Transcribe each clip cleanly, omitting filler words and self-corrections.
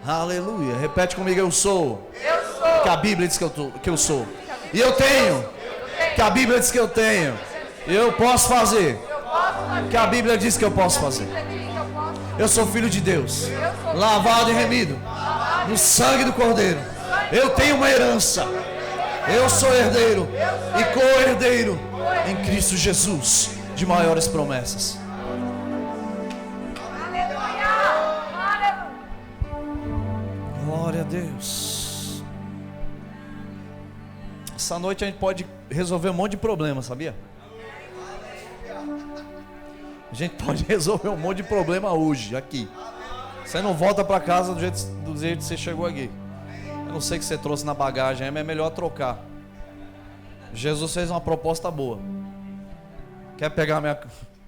Aleluia. Repete comigo, eu sou. Eu sou. Que a Bíblia diz que eu sou. E eu tenho. Que a Bíblia diz que eu tenho. Eu posso fazer. Que a Bíblia diz que eu posso fazer. Eu sou filho de Deus. Lavado e remido no sangue do Cordeiro. Eu tenho uma herança. Eu sou herdeiro e co-herdeiro em Cristo Jesus de maiores promessas. Glória a Deus. Essa noite a gente pode resolver um monte de problemas, sabia? A gente pode resolver um monte de problema hoje, aqui. Você não volta para casa do jeito que você chegou aqui. Eu não sei o que você trouxe na bagagem, mas é melhor trocar. Jesus fez uma proposta boa. Quer pegar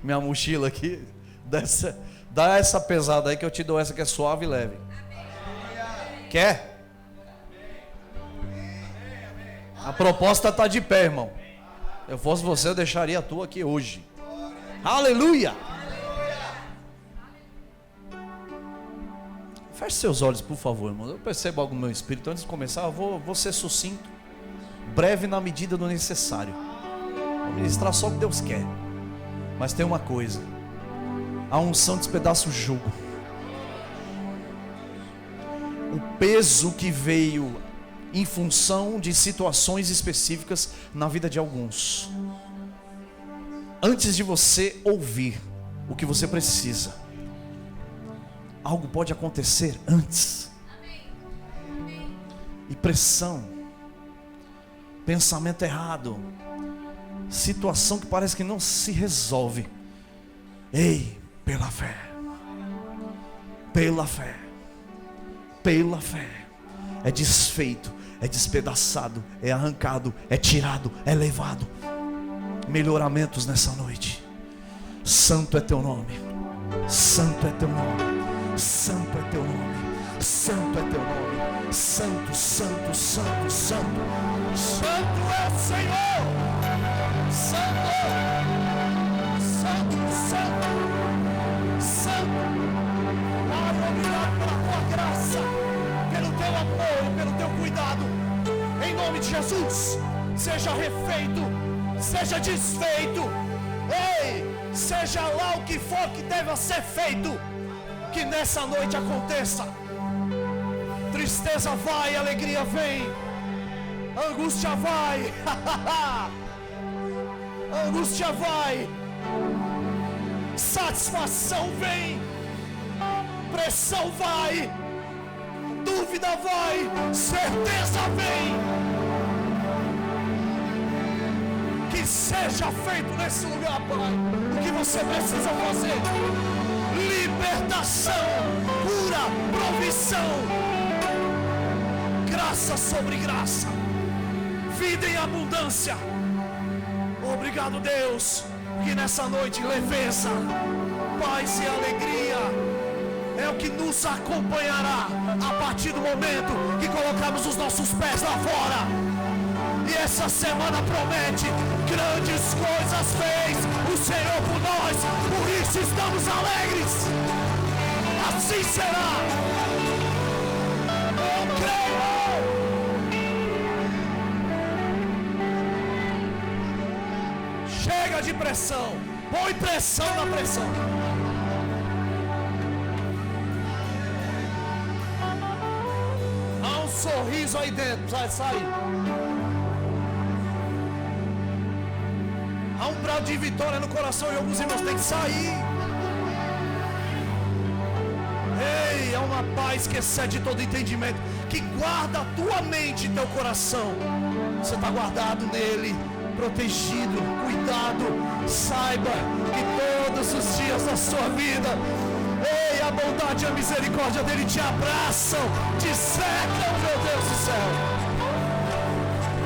minha mochila aqui? Dá essa pesada aí que eu te dou essa que é suave e leve. Quer? A proposta está de pé, irmão. Se eu fosse você, eu deixaria a tua aqui hoje. Aleluia! Feche seus olhos, por favor, irmão. Eu percebo algo no meu espírito. Antes de começar, eu vou ser sucinto, breve na medida do necessário. Vou ministrar só o que Deus quer. Mas tem uma coisa: a unção despedaça o jugo. O peso que veio em função de situações específicas na vida de alguns. Antes de você ouvir o que você precisa, algo pode acontecer antes. E pressão, pensamento errado, situação que parece que não se resolve. Ei, pela fé, pela fé, pela fé, é desfeito, é despedaçado, é arrancado, é tirado, é levado. Melhoramentos nessa noite. Santo é teu nome, santo é teu nome, santo é teu nome, santo é teu nome, santo, santo, santo, santo, santo é o Senhor, santo, santo, santo, santo. Pai, obrigado pela tua graça, pelo teu amor, pelo teu cuidado, em nome de Jesus. Seja refeito, seja desfeito, ei, seja lá o que for que deva ser feito, que nessa noite aconteça. Tristeza vai, alegria vem, angústia vai, angústia vai, satisfação vem, pressão vai, dúvida vai, certeza vem. Que seja feito nesse lugar, Pai, o que você precisa fazer: libertação, cura, provisão, graça sobre graça, vida em abundância. Obrigado, Deus, que nessa noite leveza, paz e alegria é o que nos acompanhará a partir do momento que colocarmos os nossos pés lá fora. E essa semana promete grandes coisas fez o Senhor por nós, por isso estamos alegres. Assim será. Eu creio. Chega de pressão. Põe pressão na pressão. Há um sorriso aí dentro, vai sair. Há um brado de vitória no coração e alguns irmãos têm que sair. Ei, há uma paz que excede todo entendimento, que guarda a tua mente e teu coração. Você está guardado nele, protegido, cuidado. Saiba que todos os dias da sua vida, ei, a bondade e a misericórdia dele te abraçam, te cercam, meu Deus do céu.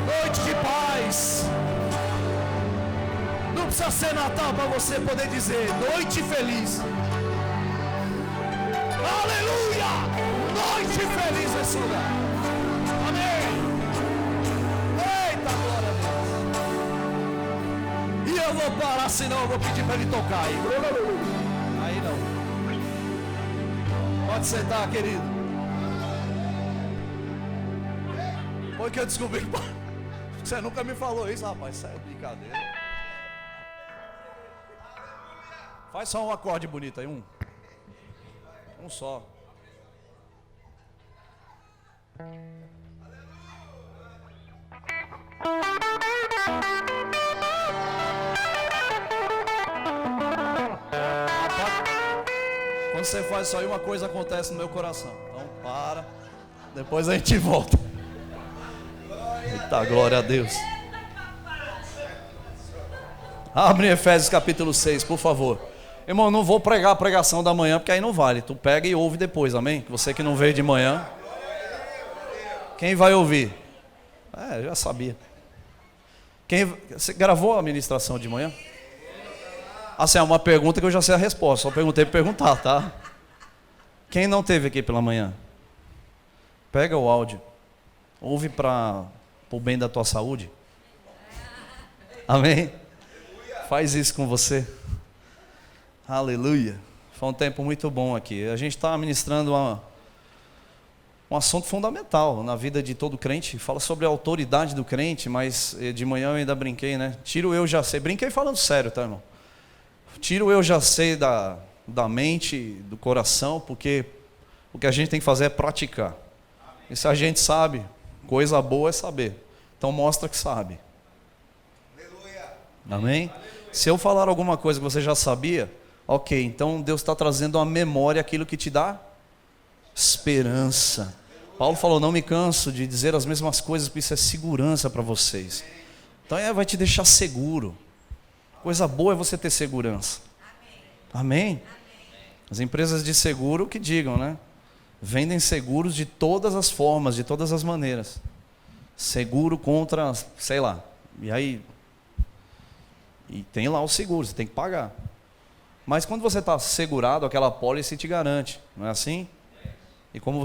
Noite de paz. Não precisa ser Natal para você poder dizer noite feliz. Aleluia! Noite feliz nesse lugar. Amém. Eita, glória a Deus. E eu vou parar, senão eu vou pedir para ele tocar aí. Aí não. Pode sentar, querido. Foi que eu descobri que você nunca me falou isso, rapaz. Isso é brincadeira. Faz só um acorde bonito aí, um só. Quando você faz isso aí, uma coisa acontece no meu coração. Então para, depois a gente volta. Eita, glória a Deus. Abre Efésios capítulo 6, por favor. Irmão, não vou pregar a pregação da manhã, porque aí não vale. Tu pega e ouve depois, amém? Você que não veio de manhã. Quem vai ouvir? Eu já sabia. Você gravou a ministração de manhã? Assim, é uma pergunta que eu já sei a resposta. Só perguntei para perguntar, tá? Quem não teve aqui pela manhã? Pega o áudio. Ouve para o bem da tua saúde. Amém? Faz isso com você. Aleluia. Foi um tempo muito bom aqui. A gente está ministrando um assunto fundamental na vida de todo crente. Fala sobre a autoridade do crente, mas de manhã eu ainda brinquei, né? Tiro eu já sei. Brinquei falando sério, tá, irmão? Tiro eu já sei da mente, do coração, porque o que a gente tem que fazer é praticar. E se a gente sabe, coisa boa é saber. Então mostra que sabe. Amém? Se eu falar alguma coisa que você já sabia, ok, então Deus está trazendo à memória aquilo que te dá esperança. Paulo falou, não me canso de dizer as mesmas coisas, porque isso é segurança para vocês. Então vai te deixar seguro. Coisa boa é você ter segurança. Amém? As empresas de seguro que digam, né? Vendem seguros de todas as formas, de todas as maneiras. Seguro contra, sei lá. E aí, tem lá o seguro, você tem que pagar. Mas quando você está segurado, aquela pólice te garante, não é assim? E quando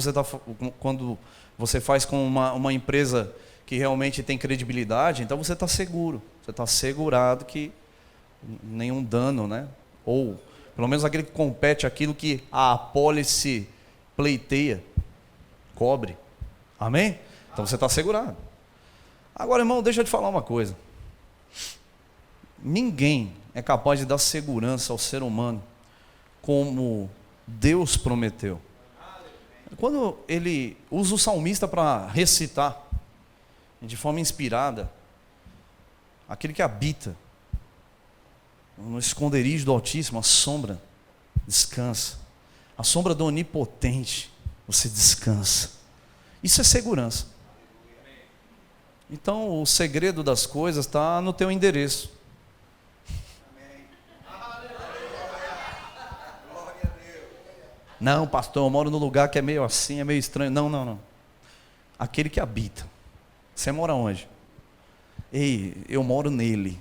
você faz com uma empresa que realmente tem credibilidade, então você está seguro. Você está segurado que nenhum dano, né? Ou pelo menos aquele que compete aquilo que a apólice pleiteia, cobre. Amém? Então você está segurado. Agora, irmão, deixa eu te falar uma coisa. Ninguém é capaz de dar segurança ao ser humano como Deus prometeu. Quando ele usa o salmista para recitar de forma inspirada, aquele que habita no esconderijo do Altíssimo, a sombra, descansa. A sombra do Onipotente, você descansa. Isso é segurança. Então, o segredo das coisas está no teu endereço. Não, pastor, eu moro num lugar que é meio assim, é meio estranho. Não. Aquele que habita. Você mora onde? Ei, eu moro nele.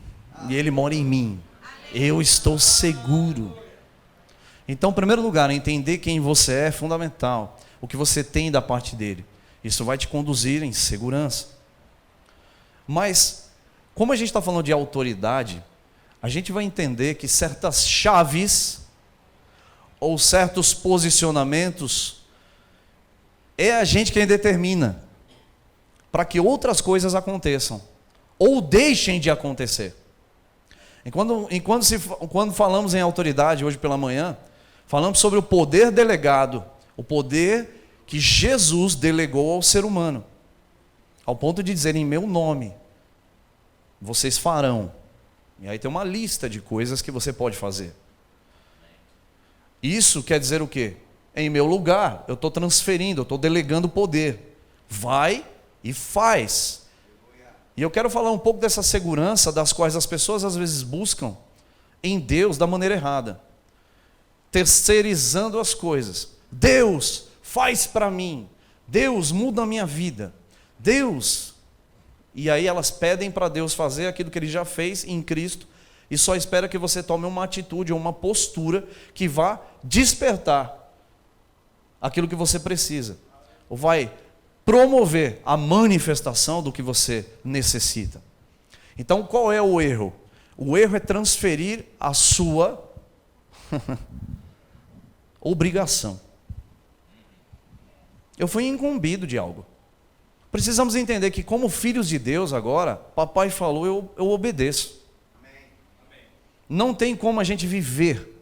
E ele mora em mim. Eu estou seguro. Então, em primeiro lugar, entender quem você é fundamental. O que você tem da parte dele. Isso vai te conduzir em segurança. Mas, como a gente está falando de autoridade, a gente vai entender que certas chaves ou certos posicionamentos é a gente quem determina para que outras coisas aconteçam ou deixem de acontecer. E quando falamos em autoridade hoje pela manhã, falamos sobre o poder delegado, o poder que Jesus delegou ao ser humano, ao ponto de dizer, em meu nome, vocês farão. E aí tem uma lista de coisas que você pode fazer. Isso quer dizer o quê? Em meu lugar, eu estou transferindo, eu estou delegando poder. Vai e faz. E eu quero falar um pouco dessa segurança das quais as pessoas às vezes buscam em Deus da maneira errada. Terceirizando as coisas. Deus, faz para mim. Deus, muda a minha vida. Deus. E aí elas pedem para Deus fazer aquilo que Ele já fez em Cristo e só espera que você tome uma atitude ou uma postura que vá despertar aquilo que você precisa. Ou vai promover a manifestação do que você necessita. Então, qual é o erro? O erro é transferir a sua obrigação. Eu fui incumbido de algo. Precisamos entender que, como filhos de Deus agora, papai falou, eu obedeço. Não tem como a gente viver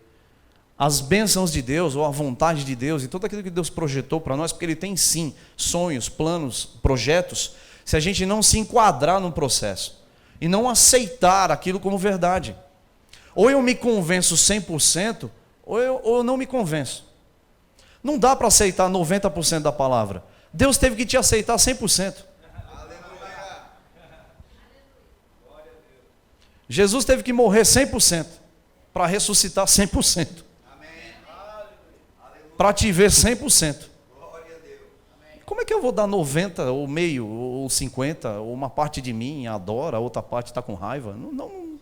as bênçãos de Deus, ou a vontade de Deus, e tudo aquilo que Deus projetou para nós, porque Ele tem sim sonhos, planos, projetos, se a gente não se enquadrar no processo, e não aceitar aquilo como verdade. Ou eu me convenço 100%, ou eu não me convenço. Não dá para aceitar 90% da palavra. Deus teve que te aceitar 100%. Jesus teve que morrer 100% para ressuscitar 100%. Para te ver 100%. Como é que eu vou dar 90, ou meio, ou 50, ou uma parte de mim adora, a outra parte está com raiva? Não.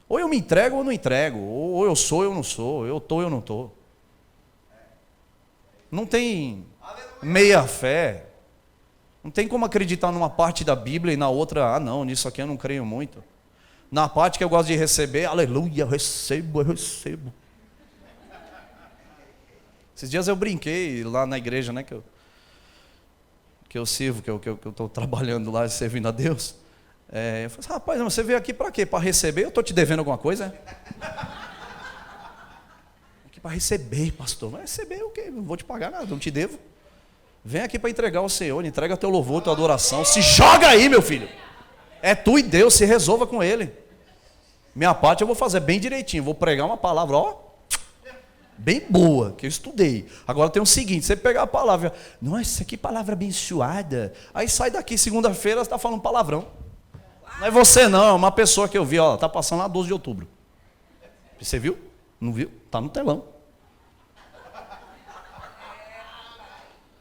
Ou eu me entrego ou não entrego, ou eu sou ou eu não sou, eu estou ou eu não estou. Não tem meia fé. Não tem como acreditar numa parte da Bíblia e na outra, não, nisso aqui eu não creio muito. Na parte que eu gosto de receber, aleluia, eu recebo. Esses dias eu brinquei lá na igreja, né, que eu sirvo, que eu estou trabalhando lá, servindo a Deus. Eu falei, rapaz, você veio aqui para quê? Para receber? Eu estou te devendo alguma coisa? Aqui para receber, pastor. Vai receber o quê? Não vou te pagar nada, não te devo. Vem aqui para entregar ao Senhor, entrega teu louvor, tua adoração. Se joga aí, meu filho. É tu e Deus, se resolva com Ele. Minha parte eu vou fazer bem direitinho, vou pregar uma palavra, bem boa, que eu estudei. Agora tem o seguinte, você pegar a palavra, nossa, que palavra abençoada. Aí sai daqui, segunda-feira, você está falando palavrão. Não é você não, é uma pessoa que eu vi, está passando lá 12 de outubro. Você viu? Não viu? Está no telão.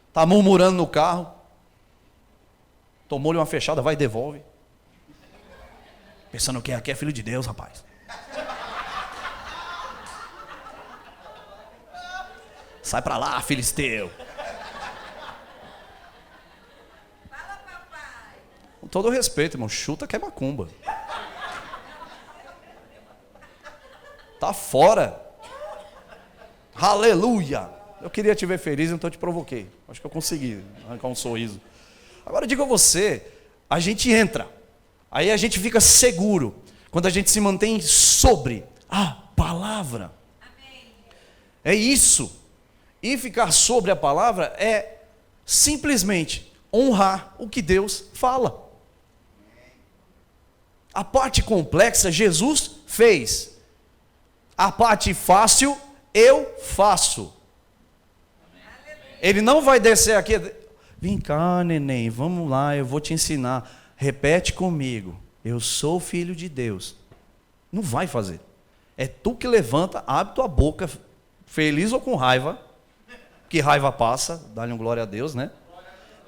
Está murmurando no carro. Tomou-lhe uma fechada, vai e devolve. Pensando que aqui é filho de Deus, rapaz. Sai pra lá, filisteu. Fala, papai. Com todo respeito, irmão, chuta que é macumba. Tá fora. Aleluia. Eu queria te ver feliz, então eu te provoquei. Acho que eu consegui arrancar um sorriso. Agora eu digo a você, a gente entra. Aí a gente fica seguro quando a gente se mantém sobre a palavra. Amém. É isso. E ficar sobre a palavra é simplesmente honrar o que Deus fala. A parte complexa Jesus fez. A parte fácil eu faço. Ele não vai descer aqui. Vem cá, neném, vamos lá, eu vou te ensinar. Repete comigo. Eu sou filho de Deus. Não vai fazer. É tu que levanta, abre tua boca, feliz ou com raiva. Que raiva passa, dá-lhe um glória a Deus, né?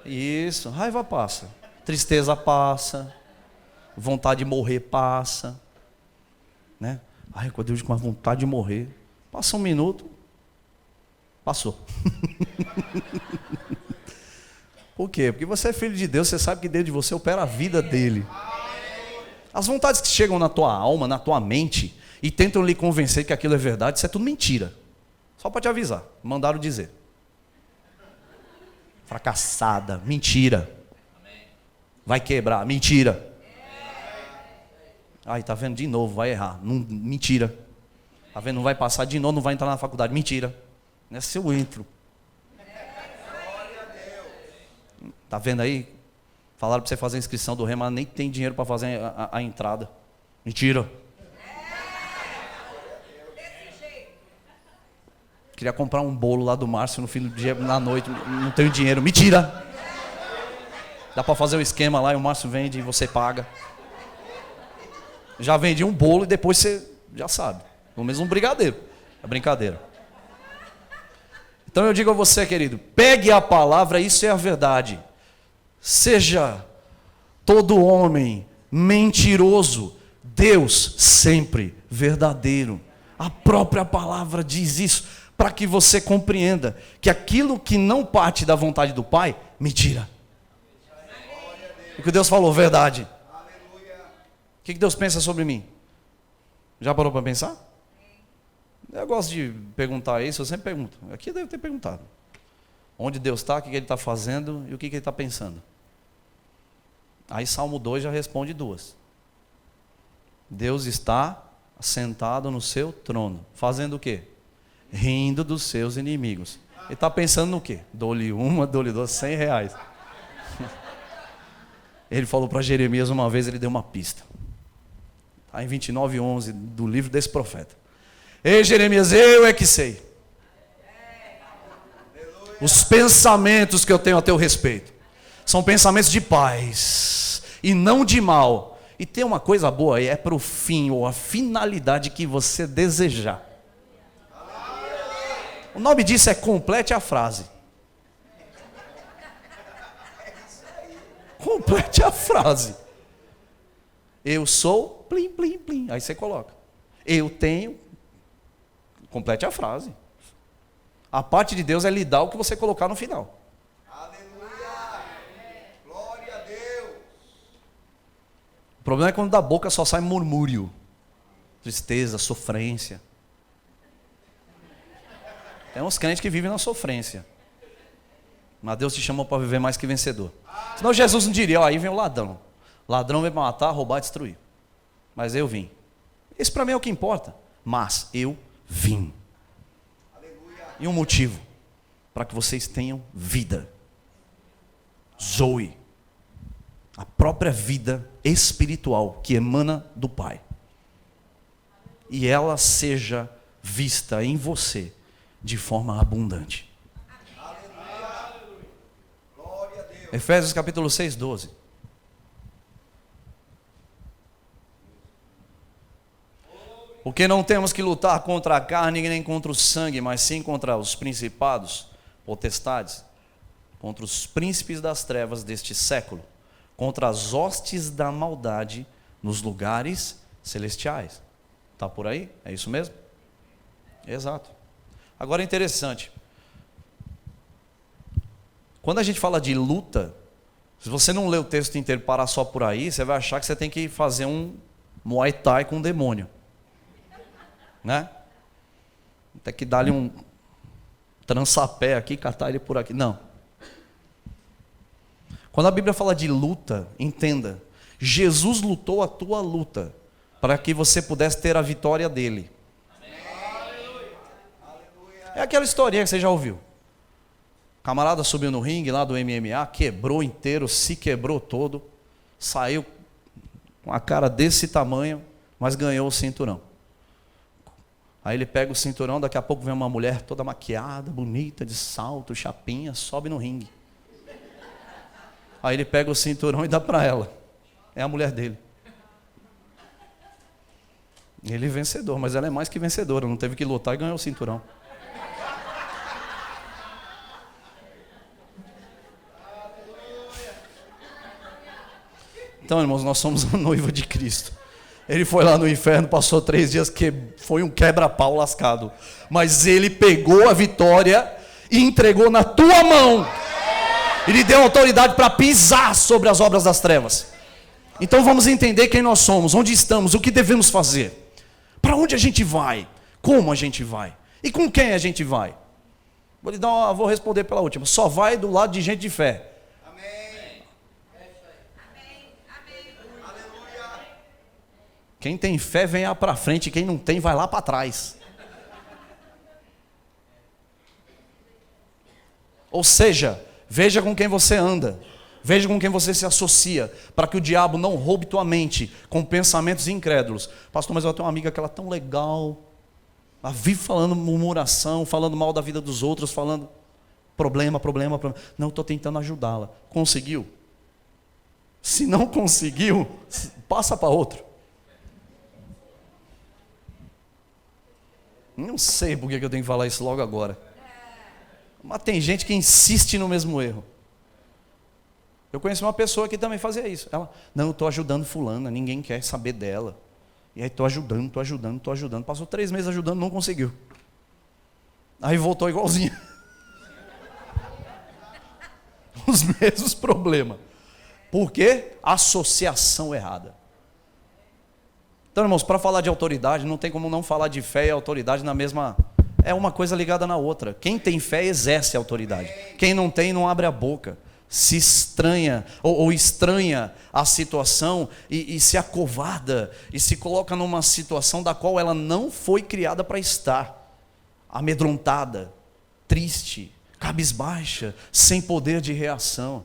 Isso, raiva passa. Tristeza passa. Vontade de morrer passa. Né? Ai, quando eu digo com a vontade de morrer. Passa um minuto. Passou. Por quê? Porque você é filho de Deus, você sabe que dentro de você opera a vida dele. As vontades que chegam na tua alma, na tua mente, e tentam lhe convencer que aquilo é verdade, isso é tudo mentira. Só para te avisar, mandaram dizer. Fracassada, mentira. Vai quebrar, mentira. Ai, tá vendo? De novo, vai errar. Não, mentira. Tá vendo? Não vai passar de novo, não vai entrar na faculdade. Mentira. Nessa eu entro. Tá vendo aí? Falaram para você fazer a inscrição do Rema, nem tem dinheiro para fazer a entrada. Mentira. Queria comprar um bolo lá do Márcio no fim do dia, na noite, não tenho dinheiro. Mentira. Dá para fazer o esquema lá e o Márcio vende e você paga. Já vendi um bolo e depois você já sabe. Pelo menos um brigadeiro. É brincadeira. Então eu digo a você, querido, pegue a palavra, isso é a verdade. Seja todo homem mentiroso, Deus sempre verdadeiro. A própria palavra diz isso, para que você compreenda que aquilo que não parte da vontade do Pai, mentira. O que Deus falou, verdade. O que Deus pensa sobre mim? Já parou para pensar? Eu gosto de perguntar isso, eu sempre pergunto. Aqui deve ter perguntado. onde Deus está, o que ele está fazendo e o que ele está pensando. Aí Salmo 2 já responde duas. Deus está sentado no seu trono, fazendo o quê? Rindo dos seus inimigos. Ele está pensando no quê? Dou-lhe uma, dou-lhe duas, R$100. Ele falou para Jeremias uma vez, ele deu uma pista. Está em 29:11 do livro desse profeta. Ei, Jeremias, eu é que sei os pensamentos que eu tenho a teu respeito. São pensamentos de paz e não de mal. E tem uma coisa boa aí, é para o fim ou a finalidade que você desejar. O nome disso é complete a frase. Complete a frase. Eu sou, plim, plim, plim. Aí você coloca. Eu tenho. Complete a frase. A parte de Deus é lhe dar o que você colocar no final. Aleluia! Glória a Deus! O problema é quando da boca só sai murmúrio, tristeza, sofrência. Tem uns crentes que vivem na sofrência. Mas Deus te chamou para viver mais que vencedor. Senão Jesus não diria, ó, aí vem o ladrão. Ladrão vem para matar, roubar, destruir. Mas eu vim. Isso para mim é o que importa. Mas eu vim. E um motivo. Para que vocês tenham vida. Zoe. A própria vida espiritual que emana do Pai. E ela seja vista em você de forma abundante. Efésios capítulo 6, 12. Porque não temos que lutar contra a carne nem contra o sangue, mas sim contra os principados, potestades, contra os príncipes das trevas deste século, contra as hostes da maldade nos lugares celestiais. Está por aí? É isso mesmo? Exato. Agora é interessante. Quando a gente fala de luta, se você não lê o texto inteiro e parar só por aí, você vai achar que você tem que fazer um Muay Thai com um demônio. Né? Tem que dar-lhe um trançapé aqui, catar ele por aqui. Não. Quando a Bíblia fala de luta, entenda. Jesus lutou a tua luta para que você pudesse ter a vitória dele. É aquela historinha que você já ouviu. O camarada subiu no ringue lá do MMA, quebrou inteiro, se quebrou todo, saiu com a cara desse tamanho, mas ganhou o cinturão. Aí ele pega o cinturão, daqui a pouco vem uma mulher toda maquiada, bonita, de salto, chapinha, sobe no ringue. Aí ele pega o cinturão e dá para ela. É a mulher dele. Ele é vencedor, mas ela é mais que vencedora, não teve que lutar e ganhou o cinturão. Então, irmãos, nós somos a noiva de Cristo. Ele foi lá no inferno, passou 3 dias, que foi um quebra-pau lascado. Mas ele pegou a vitória e entregou na tua mão. E lhe deu autoridade para pisar sobre as obras das trevas. Então vamos entender quem nós somos, onde estamos, o que devemos fazer. Para onde a gente vai, como a gente vai e com quem a gente vai. Vou responder pela última. Só vai do lado de gente de fé. Quem tem fé vem lá para frente, quem não tem vai lá para trás. Ou seja, veja com quem você anda, veja com quem você se associa, para que o diabo não roube tua mente com pensamentos incrédulos. Pastor, mas eu tenho uma amiga que ela é tão legal, ela vive falando murmuração, falando mal da vida dos outros, falando problema. Não, estou tentando ajudá-la. Conseguiu? Se não conseguiu, passa para outro. Não sei por que eu tenho que falar isso logo agora. Mas tem gente que insiste no mesmo erro. Eu conheci uma pessoa que também fazia isso. Ela, não, eu estou ajudando fulana, ninguém quer saber dela. E aí estou ajudando. Passou 3 meses ajudando, não conseguiu. Aí voltou igualzinho. Os mesmos problemas. Por quê? Associação errada. Então, irmãos, para falar de autoridade, não tem como não falar de fé e autoridade na mesma... é uma coisa ligada na outra. Quem tem fé exerce a autoridade. Quem não tem, não abre a boca. Se estranha, ou estranha a situação e se acovarda e se coloca numa situação da qual ela não foi criada para estar. Amedrontada, triste, cabisbaixa, sem poder de reação.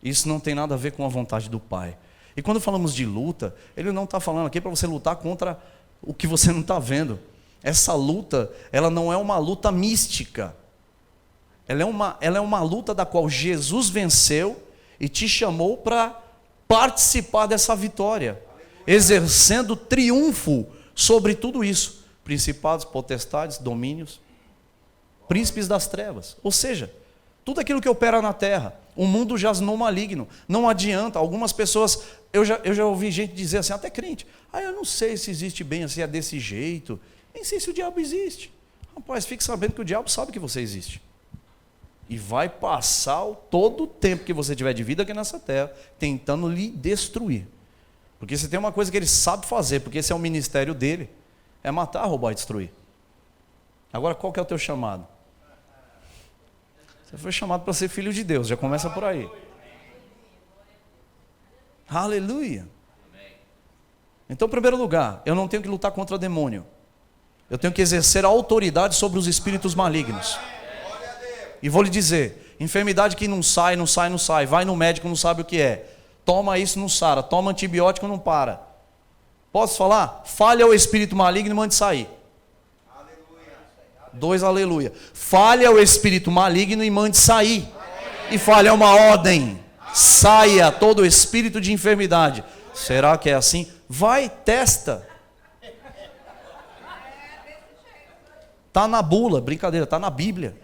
Isso não tem nada a ver com a vontade do Pai. E quando falamos de luta, Ele não está falando aqui para você lutar contra o que você não está vendo. Essa luta, ela não é uma luta mística. Ela é uma luta da qual Jesus venceu e te chamou para participar dessa vitória, exercendo triunfo sobre tudo isso. Principados, potestades, domínios, príncipes das trevas. Ou seja, tudo aquilo que opera na terra. O mundo jaz no maligno. Não adianta. Algumas pessoas, eu já ouvi gente dizer assim, até crente, eu não sei se existe bem assim, é desse jeito. Nem sei se o diabo existe. Rapaz, fique sabendo que o diabo sabe que você existe. E vai passar todo o tempo que você tiver de vida aqui nessa terra, tentando lhe destruir. Porque se tem uma coisa que ele sabe fazer, porque esse é o ministério dele, é matar, roubar e destruir. Agora, qual que é o teu chamado? Você foi chamado para ser filho de Deus, já começa por aí. Aleluia. Então, em primeiro lugar, eu não tenho que lutar contra demônio. Eu tenho que exercer a autoridade sobre os espíritos malignos. E vou lhe dizer, enfermidade que não sai, vai no médico, não sabe o que é. Toma isso, não sara. Toma antibiótico, não para. Posso falar? Falha o espírito maligno e mande sair. Aleluia. 2 aleluia. Falha o espírito maligno e mande sair. E falha uma ordem. Saia todo o espírito de enfermidade. Será que é assim? Vai, testa. Está na bula, brincadeira, está na Bíblia.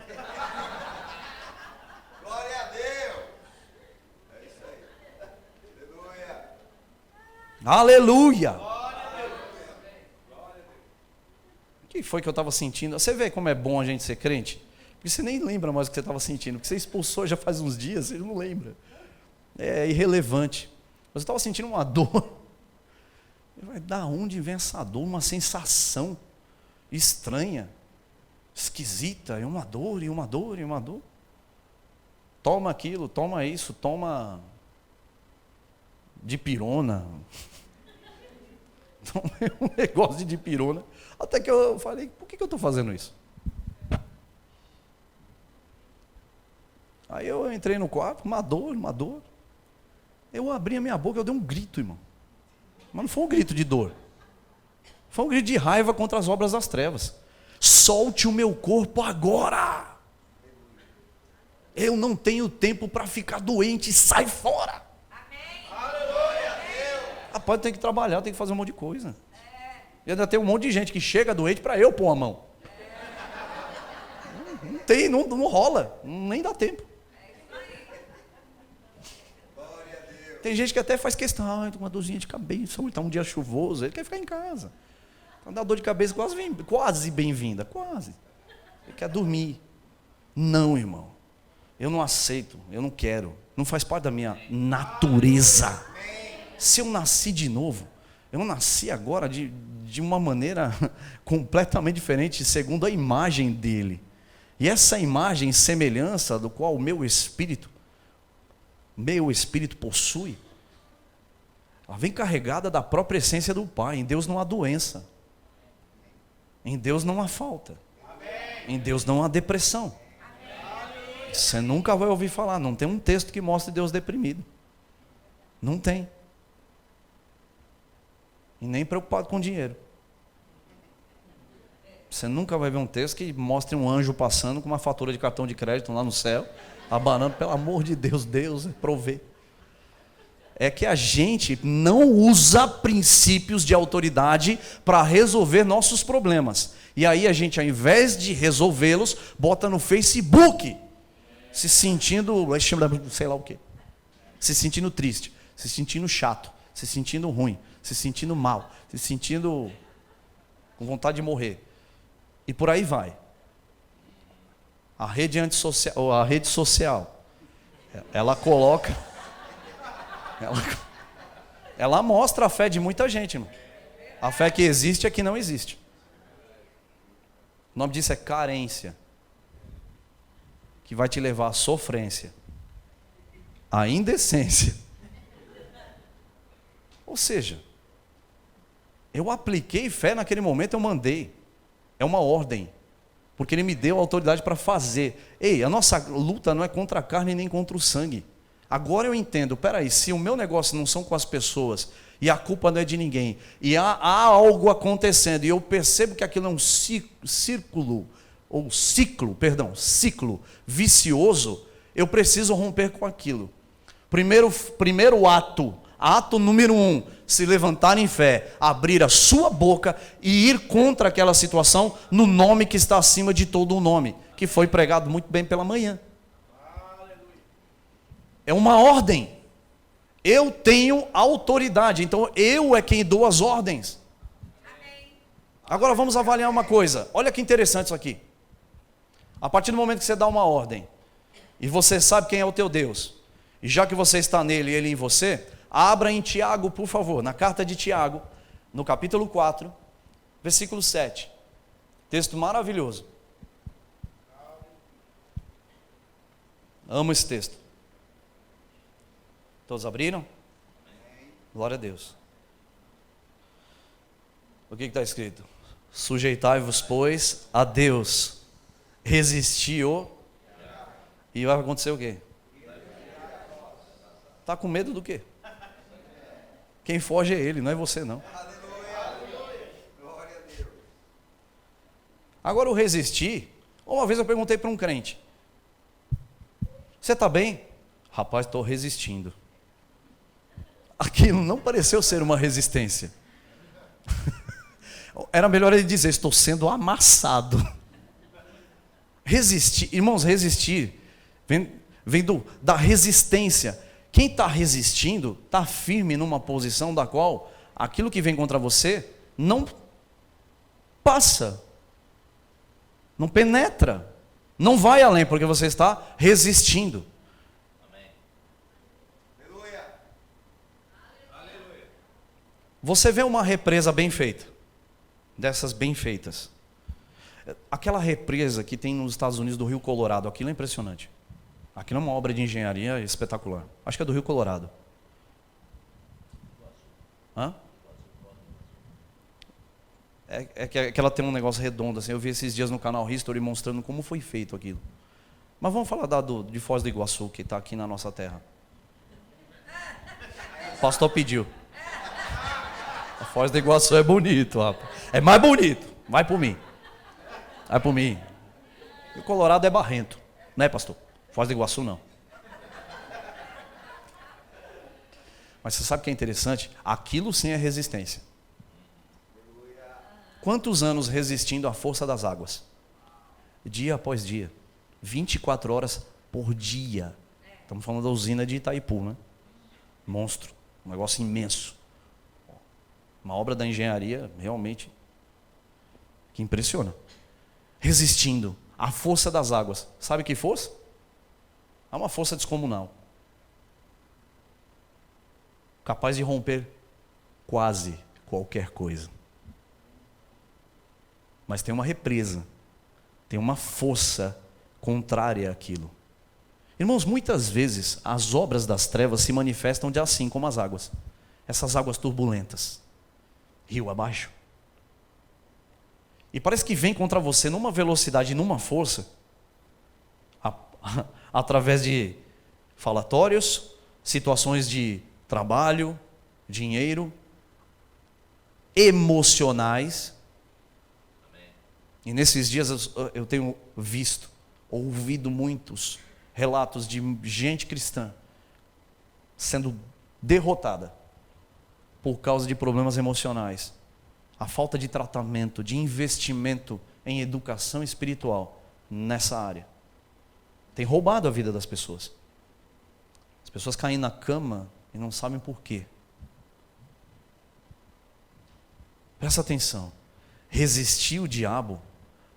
Glória a Deus. É isso aí. Aleluia. Aleluia. O que foi que eu estava sentindo? Você vê como é bom a gente ser crente? Porque você nem lembra mais o que você estava sentindo. Porque você expulsou já faz uns dias, você não lembra. É irrelevante. Mas eu estava sentindo uma dor. Da onde vem essa dor? Uma sensação estranha, esquisita, e uma dor, e uma dor, e uma dor. Toma aquilo, toma isso, toma dipirona. Tomei um negócio de dipirona. Até que eu falei, por que eu estou fazendo isso? Aí eu entrei no quarto, uma dor. Eu abri a minha boca, eu dei um grito, irmão. Mas não foi um grito de dor. Foi um grito de raiva contra as obras das trevas. Solte o meu corpo agora. Eu não tenho tempo para ficar doente, sai fora. Rapaz, tem que trabalhar, tem que fazer um monte de coisa. E ainda tem um monte de gente que chega doente para eu pôr a mão. Não tem, não rola, nem dá tempo. Tem gente que até faz questão, tem uma dorzinha de cabeça, está um dia chuvoso, ele quer ficar em casa. Quando dá dor de cabeça, quase bem-vinda, quase. Ele quer dormir. Não, irmão. Eu não aceito, eu não quero. Não faz parte da minha natureza. Se eu nasci de novo, eu nasci agora de uma maneira completamente diferente, segundo a imagem dele. E essa imagem e semelhança do qual o meu espírito possui, ela vem carregada da própria essência do Pai. Em Deus não há doença. Em Deus não há falta. Em Deus não há depressão. Você nunca vai ouvir falar, não tem um texto que mostre Deus deprimido. Não tem. E nem preocupado com dinheiro. Você nunca vai ver um texto que mostre um anjo passando com uma fatura de cartão de crédito lá no céu, abanando, pelo amor de Deus, Deus provê. É que a gente não usa princípios de autoridade para resolver nossos problemas. E aí a gente, ao invés de resolvê-los, bota no Facebook, se sentindo, sei lá o quê, se sentindo triste, se sentindo chato, se sentindo ruim, se sentindo mal, se sentindo com vontade de morrer. E por aí vai. A rede social, ela coloca, ela mostra a fé de muita gente, irmão. A fé que existe é que não existe. O nome disso é carência, que vai te levar à sofrência, à indecência. Ou seja, eu apliquei fé naquele momento, eu mandei. É uma ordem, porque Ele me deu a autoridade para fazer. Ei, a nossa luta não é contra a carne nem contra o sangue. Agora eu entendo, peraí, se o meu negócio não são com as pessoas, e a culpa não é de ninguém, e há algo acontecendo, e eu percebo que aquilo é um ciclo vicioso, eu preciso romper com aquilo. Primeiro ato número 1, se levantar em fé, abrir a sua boca e ir contra aquela situação no nome que está acima de todo o nome, que foi pregado muito bem pela manhã. É uma ordem. Eu tenho autoridade, então eu é quem dou as ordens. Agora vamos avaliar uma coisa. Olha que interessante isso aqui. A partir do momento que você dá uma ordem, e você sabe quem é o teu Deus, e já que você está nele e ele em você, abra em Tiago, por favor, na carta de Tiago, no capítulo 4, versículo 7. Texto maravilhoso. Amo esse texto. Todos abriram? Glória a Deus. O que está escrito? Sujeitai-vos, pois, a Deus. Resisti-o. E vai acontecer o quê? Está com medo do quê? Quem foge é ele, não é você não. Agora o resistir. Uma vez eu perguntei para um crente: você está bem? Rapaz, estou resistindo. Aquilo não pareceu ser uma resistência. Era melhor ele dizer: estou sendo amassado. Resistir, irmãos, resistir vem da resistência. Quem está resistindo está firme numa posição da qual aquilo que vem contra você não passa, não penetra, não vai além, porque você está resistindo. Você vê uma represa bem feita, dessas bem feitas. Aquela represa que tem nos Estados Unidos do Rio Colorado, aquilo é impressionante. Aquilo é uma obra de engenharia espetacular. Acho que é do Rio Colorado. Hã? É que ela tem um negócio redondo assim. Eu vi esses dias no canal History mostrando como foi feito aquilo. Mas vamos falar de Foz do Iguaçu, que está aqui na nossa terra. O pastor pediu. A Foz do Iguaçu é bonito, rapaz. É mais bonito. Vai por mim. Vai por mim. E o Colorado é barrento, né, pastor? Foz do Iguaçu não. Mas você sabe o que é interessante? Aquilo sim é resistência. Quantos anos resistindo à força das águas? Dia após dia. 24 horas por dia. Estamos falando da usina de Itaipu, né? Monstro. Um negócio imenso. Uma obra da engenharia realmente que impressiona. Resistindo à força das águas. Sabe que força? É uma força descomunal. Capaz de romper quase qualquer coisa. Mas tem uma represa. Tem uma força contrária àquilo. Irmãos, muitas vezes as obras das trevas se manifestam de assim como as águas. Essas águas turbulentas. Rio abaixo. E parece que vem contra você numa velocidade, numa força, através de falatórios, situações de trabalho, dinheiro, emocionais. E nesses dias eu tenho ouvido muitos relatos de gente cristã sendo derrotada por causa de problemas emocionais. A falta de tratamento, de investimento em educação espiritual nessa área tem roubado a vida das pessoas. As pessoas caem na cama e não sabem por quê. Presta atenção. Resistir o diabo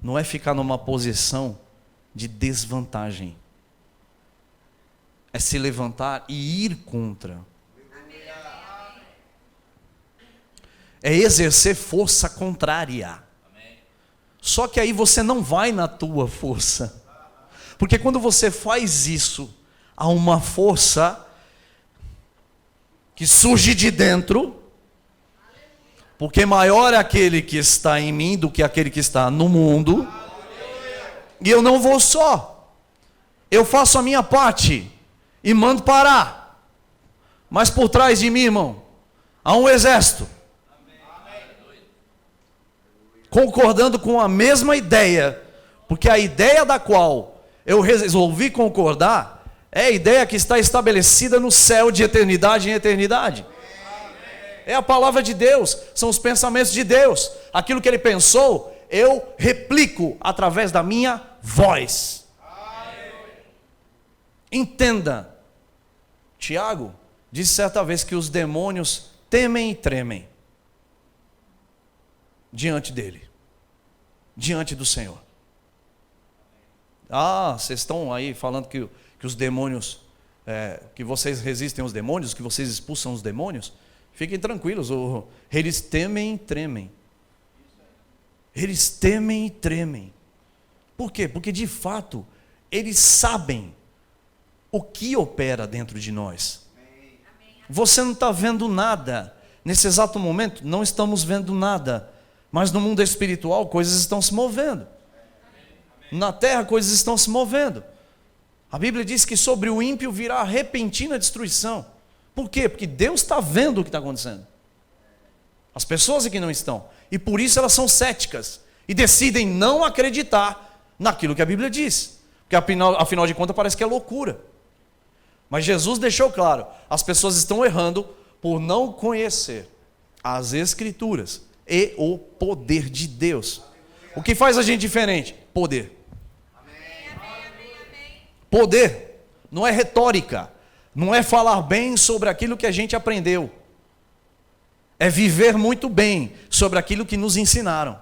não é ficar numa posição de desvantagem. É se levantar e ir contra. É exercer força contrária. Só que aí você não vai na tua força. Porque quando você faz isso, há uma força que surge de dentro, porque maior é aquele que está em mim do que aquele que está no mundo. E eu não vou só. Eu faço a minha parte e mando parar. Mas por trás de mim, irmão, há um exército. Concordando com a mesma ideia, porque a ideia da qual eu resolvi concordar é a ideia que está estabelecida no céu de eternidade em eternidade. É a palavra de Deus, são os pensamentos de Deus. Aquilo que Ele pensou, eu replico através da minha voz. Entenda, Tiago disse certa vez que os demônios temem e tremem diante dele, diante do Senhor. Vocês estão aí falando que os demônios, que vocês resistem aos demônios, que vocês expulsam os demônios. Fiquem tranquilos, eles temem e tremem. Eles temem e tremem. Por quê? Porque de fato, eles sabem o que opera dentro de nós. Você não está vendo nada. Nesse exato momento, não estamos vendo nada. Mas no mundo espiritual, coisas estão se movendo. Na terra, coisas estão se movendo. A Bíblia diz que sobre o ímpio virá repentina destruição. Por quê? Porque Deus está vendo o que está acontecendo. As pessoas aqui não estão. E por isso elas são céticas. E decidem não acreditar naquilo que a Bíblia diz. Porque afinal de contas parece que é loucura. Mas Jesus deixou claro, as pessoas estão errando por não conhecer as Escrituras e o poder de Deus. O que faz a gente diferente? Poder. Poder não é retórica, não é falar bem sobre aquilo que a gente aprendeu. É viver muito bem sobre aquilo que nos ensinaram.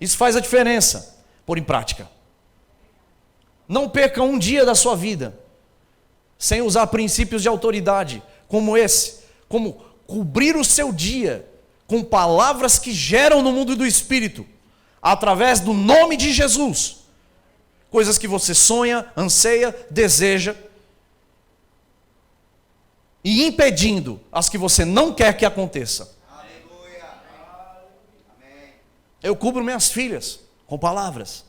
Isso faz a diferença, pôr em prática. Não perca um dia da sua vida sem usar princípios de autoridade como esse, como cobrir o seu dia com palavras que geram no mundo do Espírito, através do nome de Jesus. Coisas que você sonha, anseia, deseja, e impedindo as que você não quer que aconteça. Aleluia. Amém. Eu cubro minhas filhas com palavras.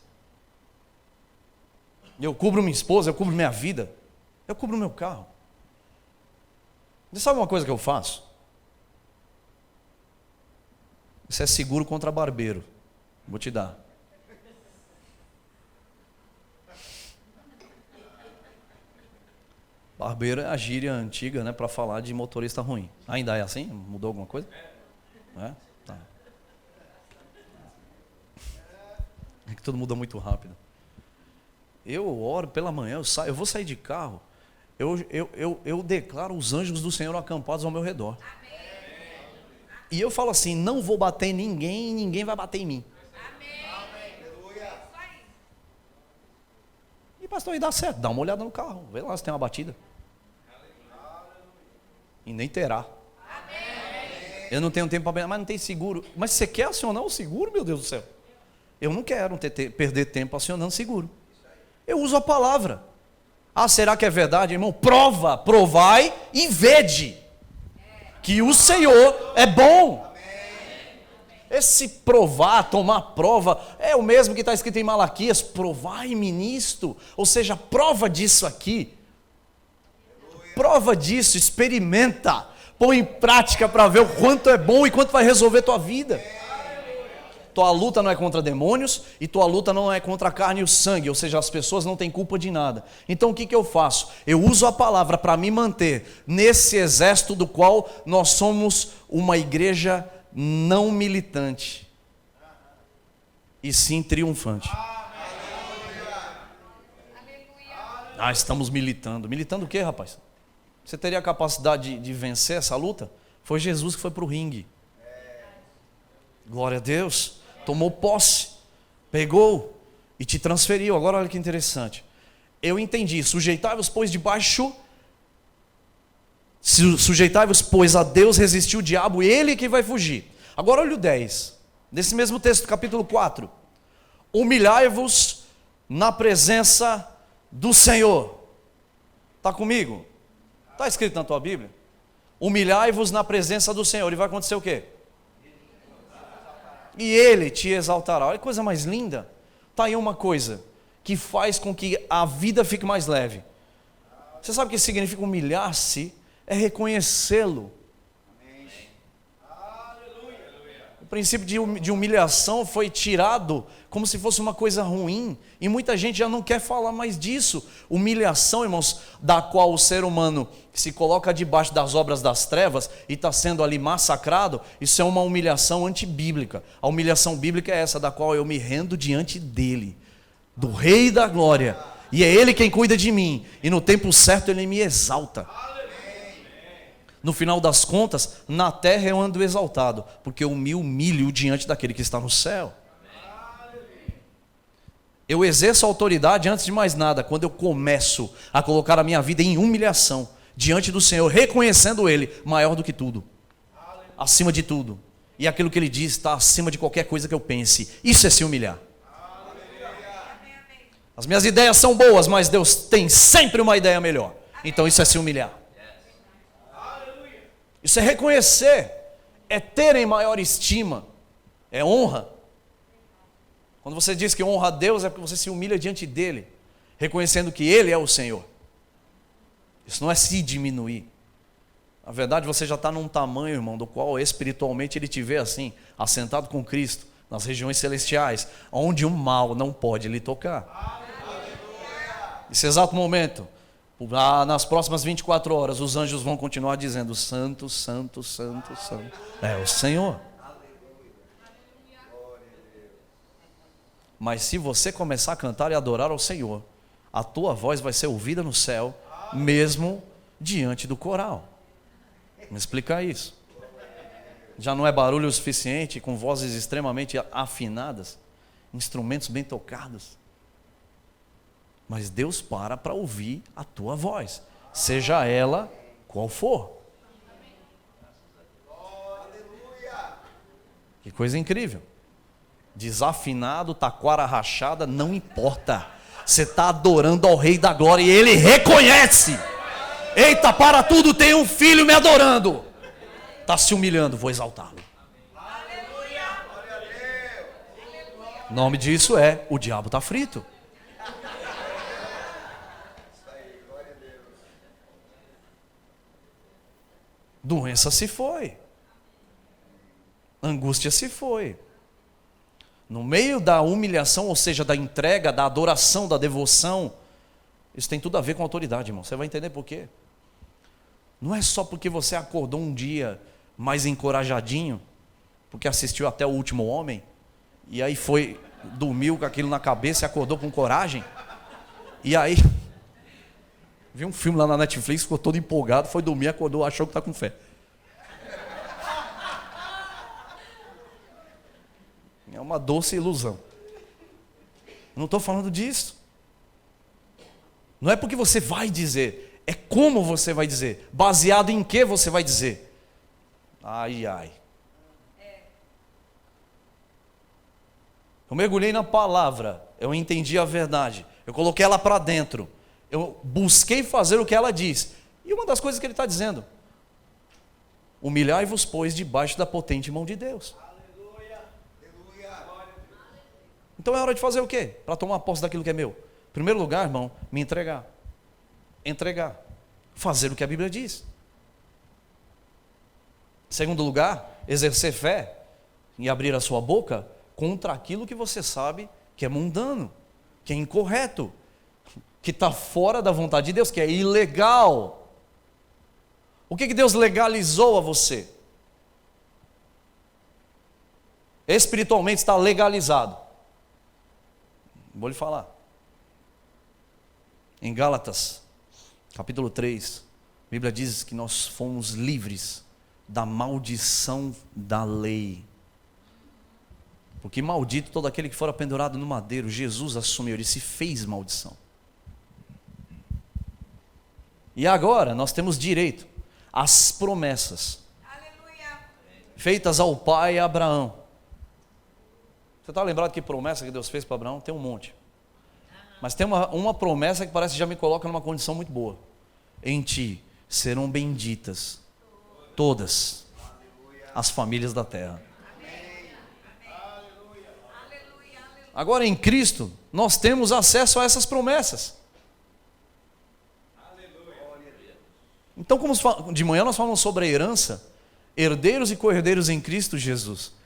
Eu cubro minha esposa, eu cubro minha vida. Eu cubro meu carro. Você sabe uma coisa que eu faço? Isso é seguro contra barbeiro. Vou te dar. Barbeiro é a gíria antiga, né, para falar de motorista ruim. Ainda é assim? Mudou alguma coisa? É? Tá. É que tudo muda muito rápido. Eu oro pela manhã, eu vou sair de carro, eu declaro os anjos do Senhor acampados ao meu redor. E eu falo assim, não vou bater em ninguém, ninguém vai bater em mim. E pastor, e dá certo, dá uma olhada no carro, vê lá se tem uma batida. E nem terá. Eu não tenho tempo para pensar, mas não tem seguro. Mas você quer acionar o seguro, meu Deus do céu? Eu não quero perder tempo acionando seguro. Eu uso a palavra. Será que é verdade, irmão? Provai e vede que o Senhor é bom. Esse provar, tomar prova, é o mesmo que está escrito em Malaquias, provai-me nisto, ou seja, prova disso aqui, prova disso, experimenta, põe em prática para ver o quanto é bom e quanto vai resolver tua vida. Tua luta não é contra demônios e tua luta não é contra a carne e o sangue, ou seja, as pessoas não têm culpa de nada. Então o que eu faço? Eu uso a palavra para me manter nesse exército do qual nós somos uma igreja não militante, e sim triunfante. Estamos militando. Militando o quê, rapaz? Você teria a capacidade de vencer essa luta? Foi Jesus que foi para o ringue. Glória a Deus. Tomou posse, pegou e te transferiu. Agora olha que interessante. Eu entendi. Sujeitai-vos, pois a Deus resistiu o diabo, ele que vai fugir. Agora olha o 10. Nesse mesmo texto, capítulo 4. Humilhai-vos na presença do Senhor. Está comigo? Está escrito na tua Bíblia? Humilhai-vos na presença do Senhor. E vai acontecer o quê? E Ele te exaltará. Olha que coisa mais linda. Está aí uma coisa que faz com que a vida fique mais leve. Você sabe o que significa humilhar-se? É reconhecê-lo. O princípio de humilhação foi tirado como se fosse uma coisa ruim, e muita gente já não quer falar mais disso. Humilhação, irmãos, da qual o ser humano se coloca debaixo das obras das trevas e está sendo ali massacrado, isso é uma humilhação antibíblica. A humilhação bíblica é essa, da qual eu me rendo diante dele, do Rei da Glória, e é Ele quem cuida de mim, e no tempo certo Ele me exalta. No final das contas, na terra eu ando exaltado, porque eu me humilho diante daquele que está no céu. Eu exerço autoridade antes de mais nada, quando eu começo a colocar a minha vida em humilhação, diante do Senhor, reconhecendo Ele maior do que tudo, acima de tudo. E aquilo que Ele diz está acima de qualquer coisa que eu pense. Isso é se humilhar. As minhas ideias são boas, mas Deus tem sempre uma ideia melhor. Então isso é se humilhar. Isso é reconhecer, é ter em maior estima, é honra. Quando você diz que honra a Deus, é porque você se humilha diante dEle, reconhecendo que Ele é o Senhor. Isso não é se diminuir. Na verdade, você já está num tamanho, irmão, do qual espiritualmente Ele te vê assim, assentado com Cristo, nas regiões celestiais, onde o mal não pode lhe tocar. Nesse exato momento, nas próximas 24 horas, os anjos vão continuar dizendo: Santo, Santo, Santo, Santo. É o Senhor. Mas se você começar a cantar e adorar ao Senhor, a tua voz vai ser ouvida no céu, mesmo diante do coral. Me explicar isso. Já não é barulho o suficiente, com vozes extremamente afinadas, instrumentos bem tocados. Mas Deus para ouvir a tua voz, seja ela qual for. Que coisa incrível. Desafinado, taquara rachada, não importa. Você está adorando ao Rei da Glória e Ele reconhece. Eita, para tudo, tem um filho me adorando. Está se humilhando, vou exaltá-lo. O nome disso é: o diabo está frito. Doença se foi. Angústia se foi. No meio da humilhação, ou seja, da entrega, da adoração, da devoção, isso tem tudo a ver com autoridade, irmão. Você vai entender por quê. Não é só porque você acordou um dia mais encorajadinho, porque assistiu até O Último Homem, e aí dormiu com aquilo na cabeça e acordou com coragem, e aí viu um filme lá na Netflix, ficou todo empolgado, foi dormir, acordou, achou que está com fé. É uma doce ilusão. Eu não estou falando disso. Não é porque você vai dizer, é como você vai dizer. Baseado em que você vai dizer. Ai, ai. Eu mergulhei na palavra, eu entendi a verdade, eu coloquei ela para dentro, eu busquei fazer o que ela diz. E uma das coisas que ele está dizendo: humilhai-vos, pois, debaixo da potente mão de Deus. Então é hora de fazer o quê? Para tomar posse daquilo que é meu. Em primeiro lugar, irmão, me entregar. Entregar. Fazer o que a Bíblia diz. Em segundo lugar, exercer fé e abrir a sua boca contra aquilo que você sabe que é mundano, que é incorreto, que está fora da vontade de Deus, que é ilegal. O que Deus legalizou a você? Espiritualmente está legalizado. Vou lhe falar. Em Gálatas, capítulo 3, a Bíblia diz que nós fomos livres da maldição da lei. Porque maldito todo aquele que fora pendurado no madeiro. Jesus assumiu, ele se fez maldição. E agora nós temos direito às promessas feitas ao pai Abraão. Você está lembrado que promessa que Deus fez para Abraão? Tem um monte. Mas tem uma promessa que parece que já me coloca numa condição muito boa. Em ti serão benditas todas as famílias da terra. Agora em Cristo, nós temos acesso a essas promessas. Então, como de manhã nós falamos sobre a herança, herdeiros e co-herdeiros em Cristo Jesus.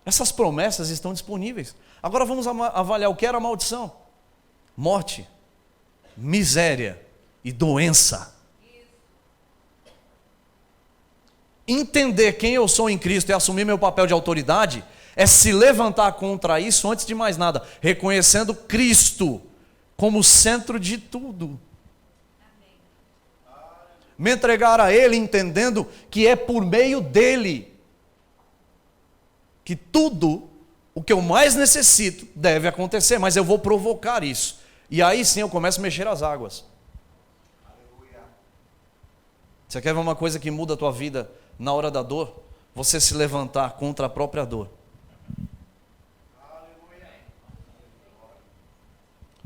Essas promessas estão disponíveis. Agora vamos avaliar o que era a maldição: morte, miséria e doença. Entender quem eu sou em Cristo e assumir meu papel de autoridade é se levantar contra isso antes de mais nada, reconhecendo Cristo como centro de tudo. Me entregar a Ele entendendo que é por meio dEle que tudo o que eu mais necessito deve acontecer, mas eu vou provocar isso. E aí sim eu começo a mexer as águas. Você quer ver uma coisa que muda a tua vida na hora da dor? Você se levantar contra a própria dor.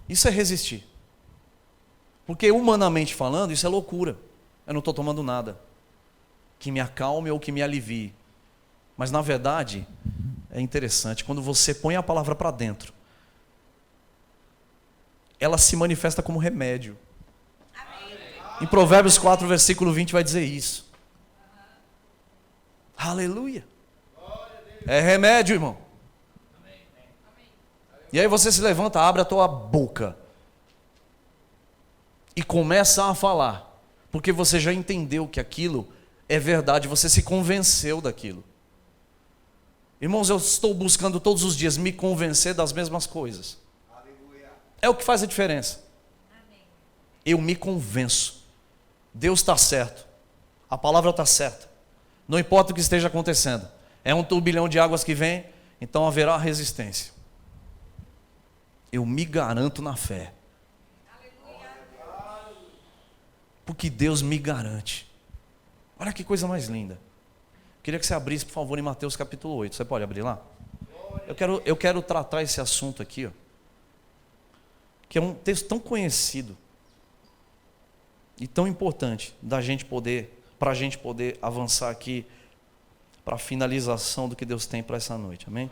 Isso é resistir. Porque humanamente falando, isso é loucura. Eu não estou tomando nada que me acalme ou que me alivie. Mas na verdade, é interessante, quando você põe a palavra para dentro, ela se manifesta como remédio. Em Provérbios 4, versículo 20 vai dizer isso. Aleluia. É remédio, irmão. E aí você se levanta, abre a tua boca e começa a falar, porque você já entendeu que aquilo é verdade, você se convenceu daquilo. Irmãos, eu estou buscando todos os dias me convencer das mesmas coisas. É o que faz a diferença. Eu me convenço. Deus está certo. A palavra está certa. Não importa o que esteja acontecendo. É um turbilhão de águas que vem, então haverá resistência. Eu me garanto na fé. Porque Deus me garante. Olha que coisa mais linda. Queria que você abrisse, por favor, em Mateus capítulo 8. Você pode abrir lá? Eu quero tratar esse assunto aqui, ó, que é um texto tão conhecido e tão importante para a gente poder avançar aqui para a finalização do que Deus tem para essa noite. Amém?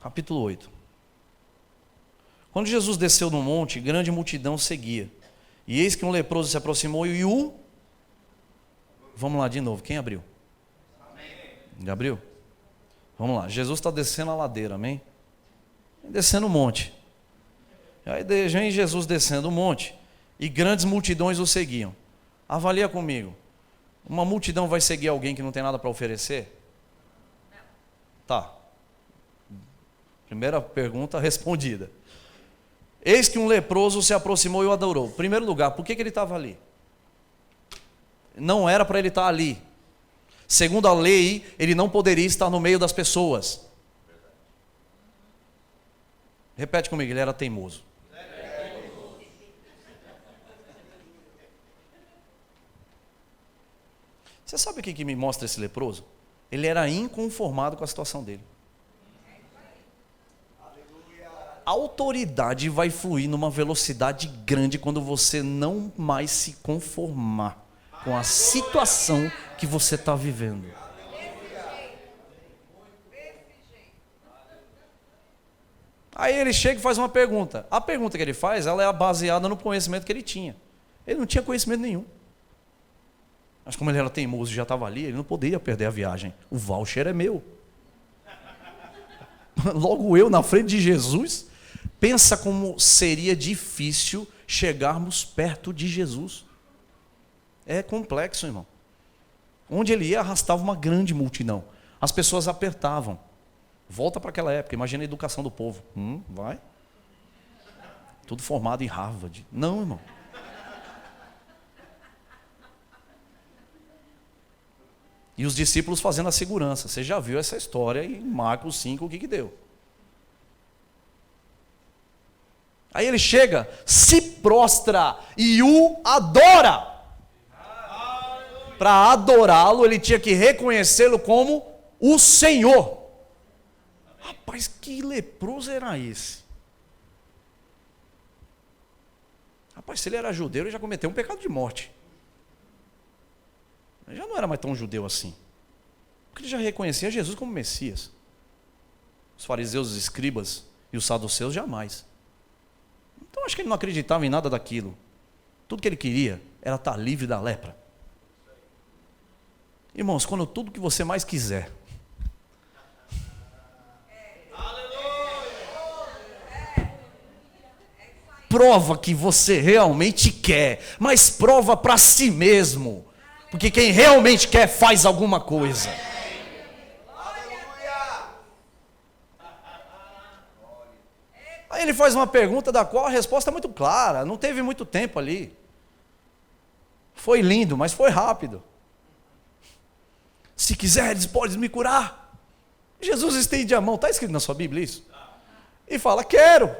Capítulo 8. Quando Jesus desceu do monte, grande multidão seguia. E eis que um leproso se aproximou e o... Vamos lá de novo, quem abriu? Amém. Abriu? Vamos lá, Jesus está descendo a ladeira, amém? Descendo o monte. Aí vem Jesus descendo o monte e grandes multidões o seguiam. Avalia comigo. Uma multidão vai seguir alguém que não tem nada para oferecer? Não. Tá. Primeira pergunta respondida. Eis que um leproso se aproximou e o adorou. Em primeiro lugar, por que ele estava ali? Não era para ele estar ali. Segundo a lei, ele não poderia estar no meio das pessoas. Repete comigo, ele era teimoso. Você sabe o que me mostra esse leproso? Ele era inconformado com a situação dele. A autoridade vai fluir numa velocidade grande quando você não mais se conformar com a situação que você está vivendo. Aí ele chega e faz uma pergunta. A pergunta que ele faz, ela é baseada no conhecimento que ele tinha. Ele não tinha conhecimento nenhum. Mas como ele era teimoso e já estava ali, ele não poderia perder a viagem. O voucher é meu. Logo eu, na frente de Jesus. Pensa como seria difícil chegarmos perto de Jesus. É complexo, irmão. Onde ele ia, arrastava uma grande multidão. As pessoas apertavam. Volta para aquela época, imagina a educação do povo. Vai. Tudo formado em Harvard. Não, irmão. E os discípulos fazendo a segurança. Você já viu essa história em Marcos 5, o que deu? Aí ele chega, se prostra e o adora. Para adorá-lo, ele tinha que reconhecê-lo como o Senhor. Rapaz, que leproso era esse? Rapaz, se ele era judeu, ele já cometeu um pecado de morte. Ele já não era mais tão judeu assim. Porque ele já reconhecia Jesus como Messias. Os fariseus, os escribas e os saduceus jamais. Então acho que ele não acreditava em nada daquilo. Tudo que ele queria era estar livre da lepra. Irmãos, quando tudo que você mais quiser prova que você realmente quer, mas prova para si mesmo, porque quem realmente quer faz alguma coisa. Aí ele faz uma pergunta da qual a resposta é muito clara, não teve muito tempo ali. Foi lindo, mas foi rápido. Se quiseres, podes me curar. Jesus estende a mão, está escrito na sua Bíblia isso? E fala, quero.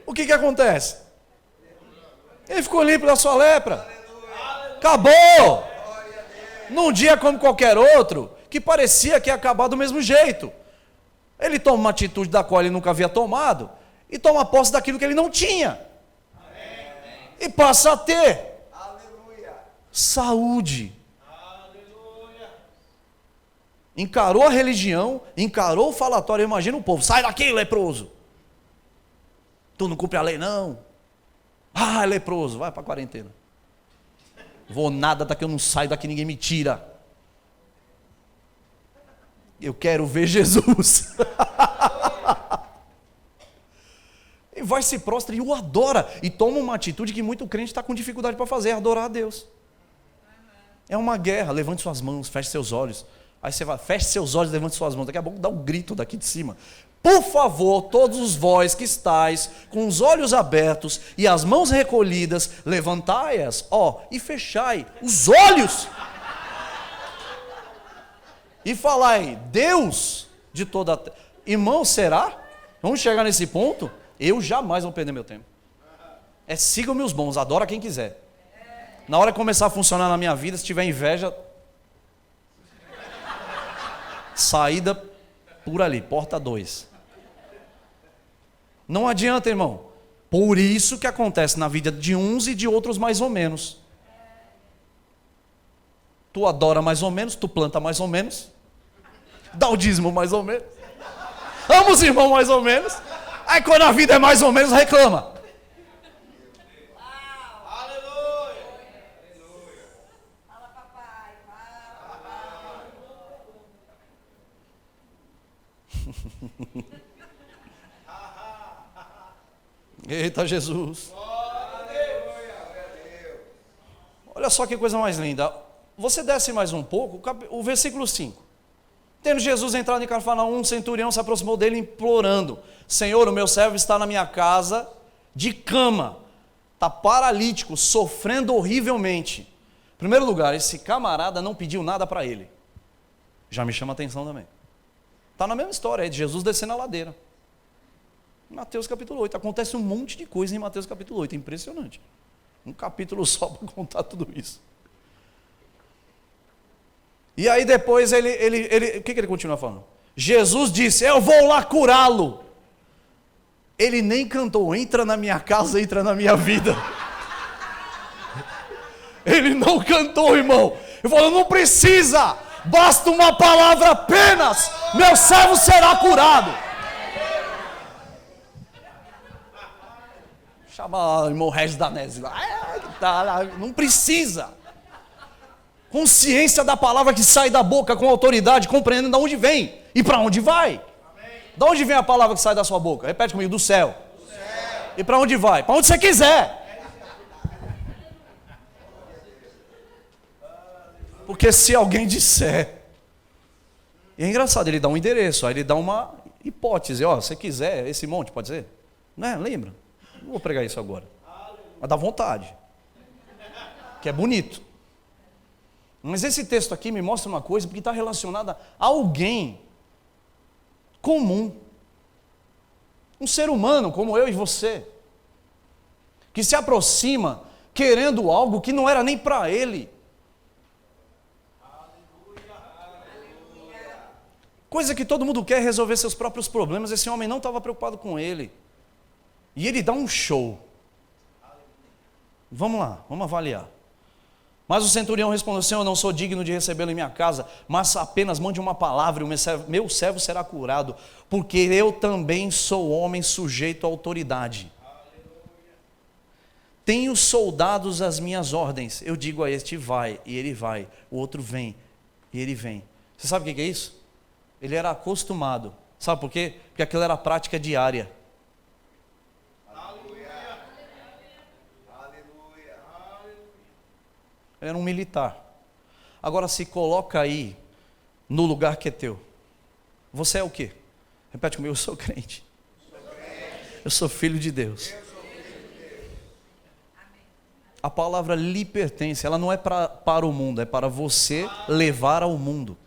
O que acontece? Ele ficou limpo da sua lepra. Acabou. Num dia como qualquer outro, que parecia que ia acabar do mesmo jeito. Ele toma uma atitude da qual ele nunca havia tomado e toma posse daquilo que ele não tinha. E passa a ter saúde. Encarou a religião, encarou o falatório. Imagina o povo, sai daqui, leproso. Tu não cumpre a lei, não. Ah, é leproso, vai para a quarentena. Vou nada, daqui eu não saio, daqui ninguém me tira. Eu quero ver Jesus. E vai, se prostra e o adora. E toma uma atitude que muito crente está com dificuldade para fazer, adorar a Deus. É uma guerra, levante suas mãos, feche seus olhos. Aí você vai, feche seus olhos, levante suas mãos. Daqui a pouco dá um grito daqui de cima. Por favor, todos os vós que estáis com os olhos abertos e as mãos recolhidas, levantai-as, e fechai os olhos. E falai, Deus de toda a terra. Irmão, será? Vamos chegar nesse ponto? Eu jamais vou perder meu tempo. Sigam-me os bons, adora quem quiser. Na hora que começar a funcionar na minha vida, se tiver inveja, saída por ali, porta 2. Não adianta, irmão. Por isso que acontece na vida de uns e de outros mais ou menos. Tu adora mais ou menos, tu planta mais ou menos, dá o dízimo mais ou menos, ama os irmãos mais ou menos, aí quando a vida é mais ou menos, reclama. Aleluia. Fala, papai. Eita Jesus. Olha só que coisa mais linda. Você desce mais um pouco, o versículo 5. Tendo Jesus entrado em Cafarnaum, um centurião se aproximou dele implorando: Senhor, o meu servo está na minha casa de cama, está paralítico, sofrendo horrivelmente. Em primeiro lugar, esse camarada não pediu nada para ele. Já me chama a atenção também. Está na mesma história, é de Jesus descendo a ladeira. Mateus capítulo 8. Acontece um monte de coisa em Mateus capítulo 8. Impressionante. Um capítulo só para contar tudo isso. E aí depois o que ele continua falando? Jesus disse, eu vou lá curá-lo. Ele nem cantou, entra na minha casa, entra na minha vida. Ele não cantou, irmão. Ele falou, não precisa. Basta uma palavra apenas. Meu servo será curado. Chama o irmão Regis Danese lá. Não precisa. Consciência da palavra que sai da boca com autoridade, compreendendo de onde vem e para onde vai. De onde vem a palavra que sai da sua boca? Repete comigo, do céu. E para onde vai? Para onde você quiser. Porque se alguém disser, e é engraçado, ele dá um endereço, aí ele dá uma hipótese, se quiser, esse monte, pode ser? Né? Lembra? Não vou pregar isso agora. Mas dá vontade. Que é bonito. Mas esse texto aqui me mostra uma coisa, porque está relacionada a alguém comum. Um ser humano como eu e você. Que se aproxima querendo algo que não era nem para ele. Coisa que todo mundo quer é resolver seus próprios problemas. Esse homem não estava preocupado com ele. E ele dá um show. Vamos lá, vamos avaliar. Mas o centurião respondeu: Senhor, eu não sou digno de recebê-lo em minha casa, mas apenas mande uma palavra e o meu servo será curado, porque eu também sou homem sujeito à autoridade. Tenho soldados às minhas ordens. Eu digo a este: vai, e ele vai. O outro: vem, e ele vem. Você sabe o que é isso? Ele era acostumado. Sabe por quê? Porque aquilo era a prática diária. Ele era um militar. Agora se coloca aí no lugar que é teu. Você é o quê? Repete comigo: eu sou crente. Eu sou filho de Deus. A palavra lhe pertence. Ela não é para o mundo, é para você levar ao mundo.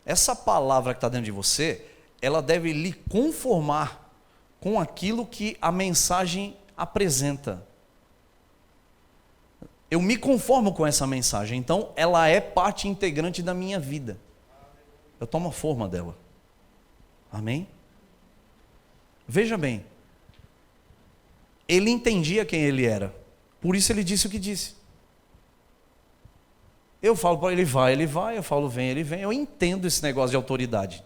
Essa palavra que está dentro de você, ela deve lhe conformar com aquilo que a mensagem apresenta. Eu me conformo com essa mensagem, então ela é parte integrante da minha vida. Eu tomo a forma dela. Amém? Veja bem, ele entendia quem ele era, por isso ele disse o que disse. Eu falo para ele: vai, ele vai. Eu falo: vem, ele vem. Eu entendo esse negócio de autoridade.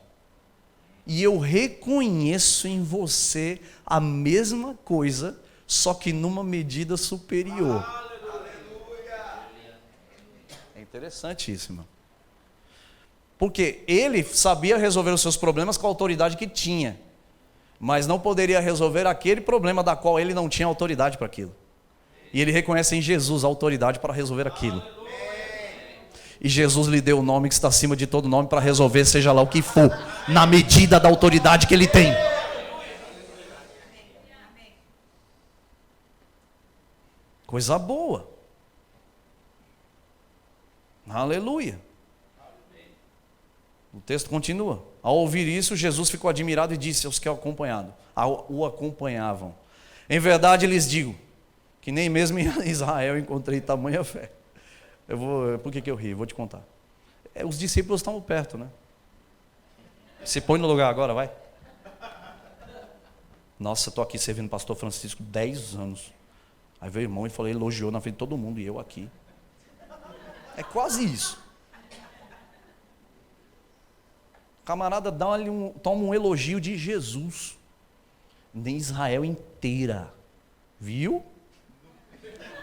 E eu reconheço em você a mesma coisa, só que numa medida superior. É interessante isso, irmão. Porque ele sabia resolver os seus problemas com a autoridade que tinha, mas não poderia resolver aquele problema da qual ele não tinha autoridade para aquilo. E ele reconhece em Jesus a autoridade para resolver aquilo. E Jesus lhe deu o nome que está acima de todo nome para resolver seja lá o que for, na medida da autoridade que ele tem. Coisa boa. Aleluia. O texto continua. Ao ouvir isso, Jesus ficou admirado e disse aos que o acompanhavam: em verdade lhes digo, que nem mesmo em Israel encontrei tamanha fé. Por que eu ri? Eu vou te contar. Os discípulos estão perto, né? Se põe no lugar agora, vai. Nossa, estou aqui servindo o pastor Francisco 10 anos. Aí veio o irmão e falou, elogiou na frente de todo mundo, e eu aqui. É quase isso. O camarada toma um elogio de Jesus. Nem Israel inteira. Viu?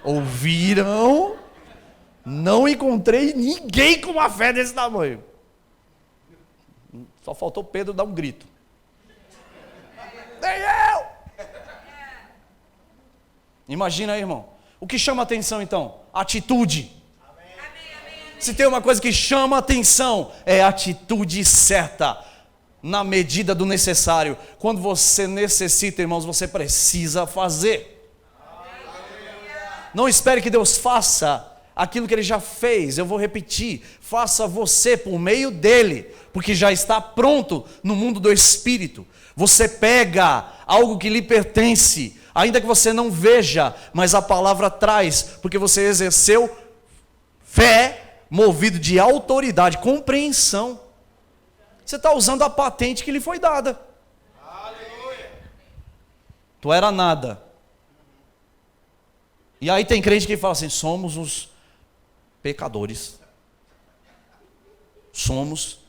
Ouviram? Não encontrei ninguém com uma fé desse tamanho. Só faltou Pedro dar um grito. Nem eu! Imagina aí, irmão. O que chama atenção então? Atitude. Se tem uma coisa que chama atenção, é a atitude certa, na medida do necessário. Quando você necessita, irmãos, você precisa fazer. Não espere que Deus faça aquilo que Ele já fez. Eu vou repetir: faça você por meio dEle, porque já está pronto no mundo do Espírito. Você pega algo que lhe pertence, ainda que você não veja, mas a palavra traz, porque você exerceu fé, movido de autoridade, compreensão. Você está usando a patente que lhe foi dada. Aleluia. Tu era nada. E aí tem crente que fala assim: somos os pecadores. Somos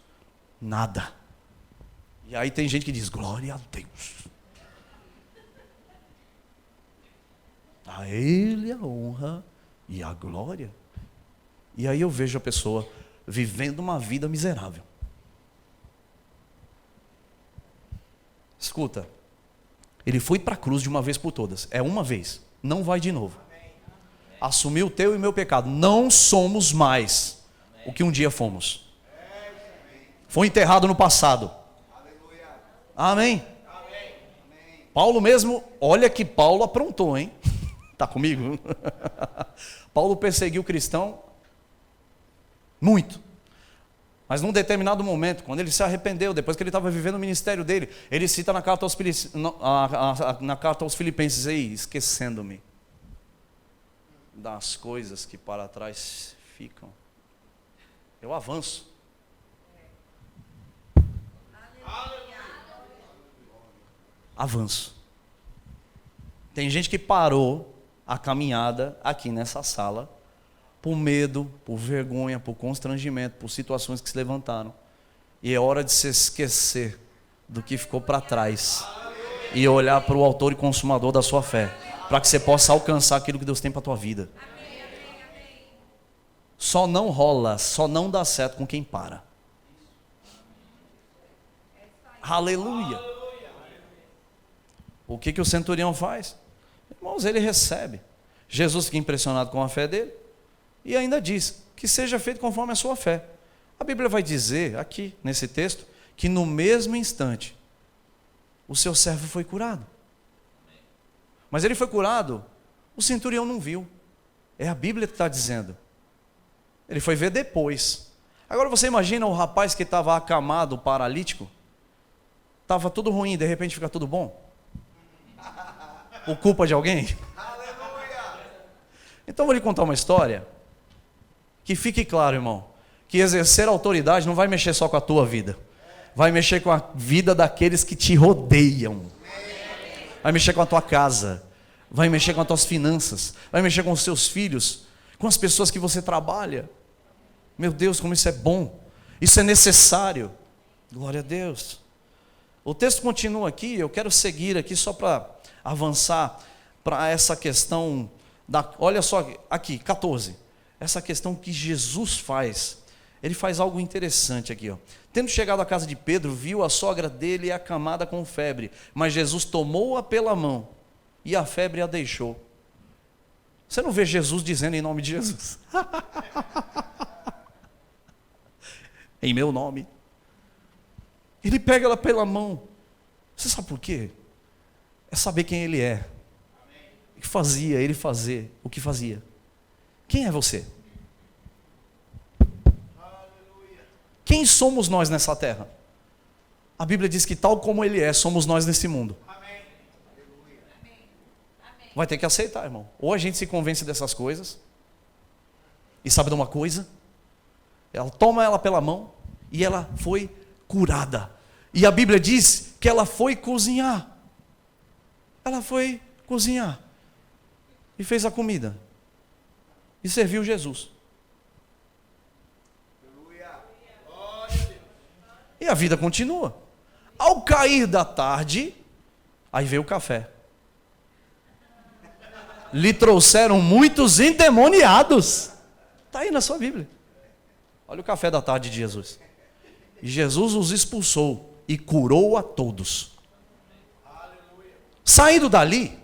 nada. E aí tem gente que diz: glória a Deus. A Ele a honra e a glória. E aí eu vejo a pessoa vivendo uma vida miserável. Escuta, ele foi para a cruz de uma vez por todas. É uma vez, não vai de novo. Assumiu o teu e o meu pecado. Não somos mais o que um dia fomos. Foi enterrado no passado. Amém? Paulo mesmo, olha que Paulo aprontou, hein? Está comigo? Paulo perseguiu o cristão muito. Mas num determinado momento, quando ele se arrependeu, depois que ele estava vivendo o ministério dele, ele cita na carta aos Filipenses: ei, esquecendo-me das coisas que para trás ficam, eu avanço avanço. Tem gente que parou a caminhada aqui nessa sala por medo, por vergonha, por constrangimento, por situações que se levantaram. E é hora de se esquecer do que ficou para trás e olhar para o autor e consumador da sua fé, para que você possa alcançar aquilo que Deus tem para a tua vida. Só não rola, só não dá certo com quem para. Aleluia. O que o centurião faz? Irmãos, ele recebe. Jesus fica impressionado com a fé dele e ainda diz que seja feito conforme a sua fé. A Bíblia vai dizer aqui nesse texto que no mesmo instante o seu servo foi curado. Mas ele foi curado, o centurião não viu. É a Bíblia que está dizendo. Ele foi ver depois. Agora você imagina o rapaz que estava acamado, paralítico, estava tudo ruim, de repente fica tudo bom? Por culpa de alguém? Então eu vou lhe contar uma história, que fique claro, irmão, que exercer autoridade não vai mexer só com a tua vida, vai mexer com a vida daqueles que te rodeiam, vai mexer com a tua casa, vai mexer com as tuas finanças, vai mexer com os seus filhos, com as pessoas que você trabalha. Meu Deus, como isso é bom, isso é necessário. Glória a Deus. O texto continua aqui, eu quero seguir aqui só para avançar para essa questão olha só aqui, 14. Essa questão que Jesus faz. Ele faz algo interessante aqui, ó. Tendo chegado à casa de Pedro, viu a sogra dele acamada com febre, mas Jesus tomou-a pela mão e a febre a deixou. Você não vê Jesus dizendo em nome de Jesus? Em meu nome. Ele pega ela pela mão. Você sabe por quê? É saber quem ele é. O que fazia ele fazer o que fazia. Quem é você? Quem somos nós nessa terra? A Bíblia diz que tal como ele é, somos nós nesse mundo. Vai ter que aceitar, irmão. Ou a gente se convence dessas coisas. E sabe de uma coisa? Ela toma ela pela mão e ela foi curada. E a Bíblia diz que ela foi cozinhar. Ela foi cozinhar. E fez a comida. E serviu Jesus. E a vida continua. Ao cair da tarde, aí veio o café. Lhe trouxeram muitos endemoniados. Está aí na sua Bíblia. Olha o café da tarde de Jesus. E Jesus os expulsou e curou a todos. Saindo dali,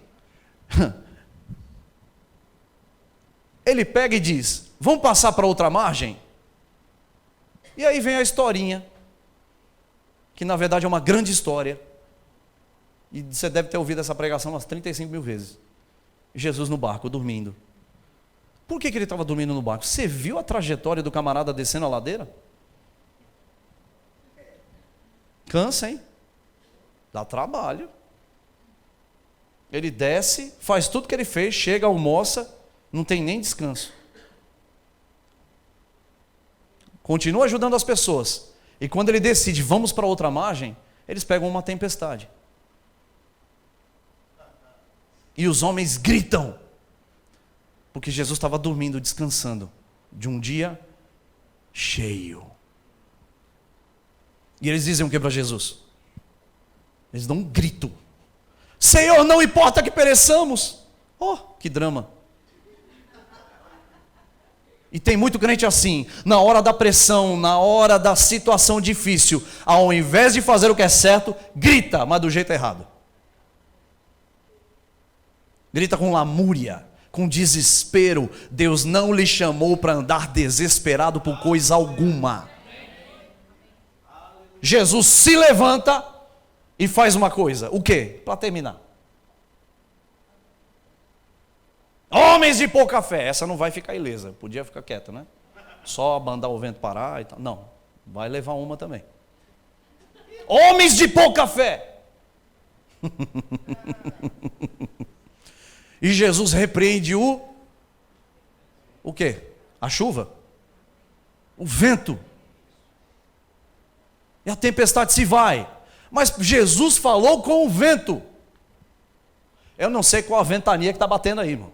ele pega e diz: vamos passar para outra margem? E aí vem a historinha, que na verdade é uma grande história, e você deve ter ouvido essa pregação umas 35 mil vezes. Jesus no barco, dormindo. Por que ele estava dormindo no barco? Você viu a trajetória do camarada descendo a ladeira? Cansa, hein? Dá trabalho. Ele desce, faz tudo que ele fez, chega, almoça, não tem nem descanso. Continua ajudando as pessoas. E quando ele decide, vamos para outra margem, eles pegam uma tempestade. E os homens gritam, porque Jesus estava dormindo, descansando, de um dia cheio. E eles dizem o que para Jesus? Eles dão um grito: Senhor, não importa que pereçamos. Oh, que drama. E tem muito crente assim, na hora da pressão, na hora da situação difícil, ao invés de fazer o que é certo, grita, mas do jeito errado. Grita com lamúria, com desespero. Deus não lhe chamou para andar desesperado por coisa alguma. Jesus se levanta e faz uma coisa. O quê? Para terminar. Homens de pouca fé. Essa não vai ficar ilesa. Podia ficar quieta, né? Só mandar o vento parar e tal. Não, vai levar uma também. Homens de pouca fé. E Jesus repreende o quê? A chuva. O vento. E a tempestade se vai. Mas Jesus falou com o vento. Eu não sei qual a ventania que está batendo aí, irmão.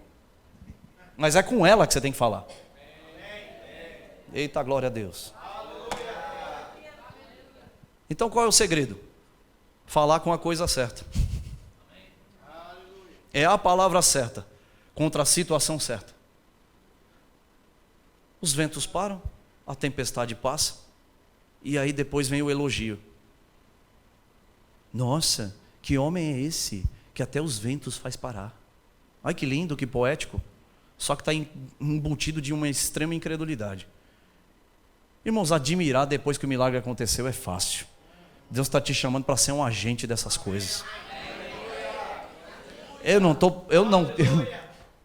Mas é com ela que você tem que falar. Eita, glória a Deus. Então qual é o segredo? Falar com a coisa certa. É a palavra certa, contra a situação certa. Os ventos param, a tempestade passa, e aí depois vem o elogio. Nossa, que homem é esse, que até os ventos faz parar. Ai, que lindo, que poético. Só que está embutido de uma extrema incredulidade. Irmãos, admirar depois que o milagre aconteceu é fácil. Deus está te chamando para ser um agente dessas coisas.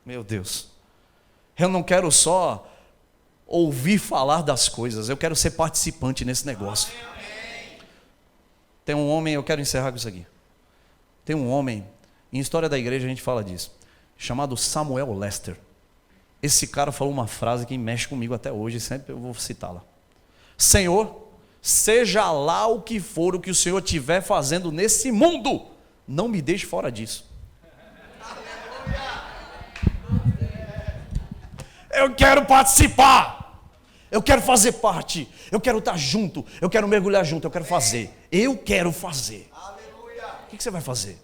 Meu Deus. Eu não quero só ouvir falar das coisas, eu quero ser participante nesse negócio. Tem um homem, eu quero encerrar com isso aqui. Tem um homem, em história da igreja a gente fala disso, chamado Samuel Lester. Esse cara falou uma frase que mexe comigo até hoje, sempre eu vou citá-la. Senhor, seja lá o que for o que o Senhor estiver fazendo nesse mundo, não me deixe fora disso. Eu quero participar. Eu quero fazer parte. Eu quero estar junto. Eu quero mergulhar junto. Eu quero fazer. Eu quero fazer. O que você vai fazer?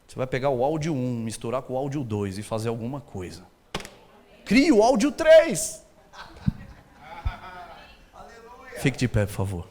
Você vai pegar o áudio 1, misturar com o áudio 2 e fazer alguma coisa. Crie o áudio 3. Fique de pé, por favor.